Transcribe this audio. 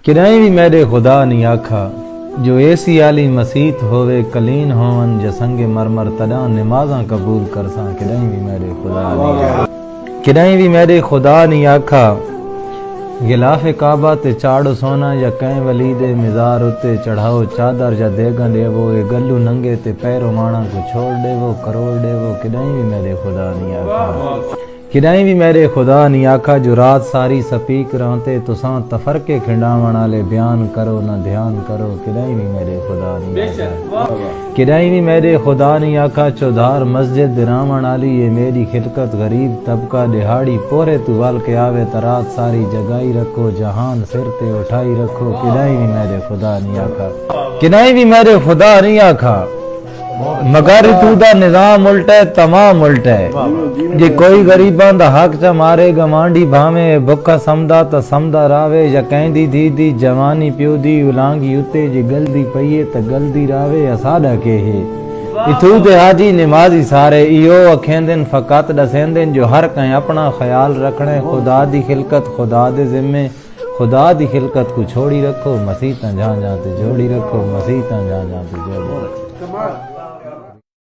کدائیں بھی میرے خدا نہیں آکھا جو ایسی عالی مسیت ہوئے کلین ہون جسنگ مرمر تدا نمازاں قبول کرساں کدائیں بھی میرے خدا نہیں آکھا کدائیں بھی میرے خدا نہیں آکھا غلاف کعبہ تے چاڑو سونا یا کہیں ولی دے مزار اتے چڑھاؤ چادر یا دیگن دے وہ اے گلو ننگے تے پیرو مانا کو چھوڑ دے وہ کروڑ دے وہ کدائیں بھی میرے خدا نہیں آکھا کدائیں بھی میرے خدا نہیں آکھا جو رات ساری سپیک رہتے تساں تفرقے کھنڈاون والے بیان کرو نہ دھیان کرو کدائیں بھی میرے خدا نہیں آکھا کدائیں بھی میرے خدا نہیں آکھا چودھار مسجد راون والی یہ میری خلقت غریب طبقہ دہاڑی پورے تو وال کے آوے ترات ساری جگائی رکھو جہان سر تے اٹھائی رکھو کدائیں بھی میرے خدا نہیں آکھا کدائیں بھی میرے خدا نہیں آکھا مگر تو دا نظام الٹا ہے تمام الٹا ہے جے کوئی غریباں دا حق چا مارے گوانڈی بھاویں بھکا سمدا تا سمدا راوے یا کہندی دی دی جوانی پیو دی اولانگی اتے جے گلدی پئیے تا گلدی راوے اساڈا کے ہے اتھو تے حاجی نمازی سارے ایو اکھیندن فقط دسیندن جو ہر کہیں اپنا خیال رکھنے خدا دی خلقت خدا دے ذمے خدا دی خلقت کو چھوڑی رکھو مسیتاں جہاں جہاں تے جوڑی رکھو مسیتاں جہاں جہاں تے جوڑی رکھو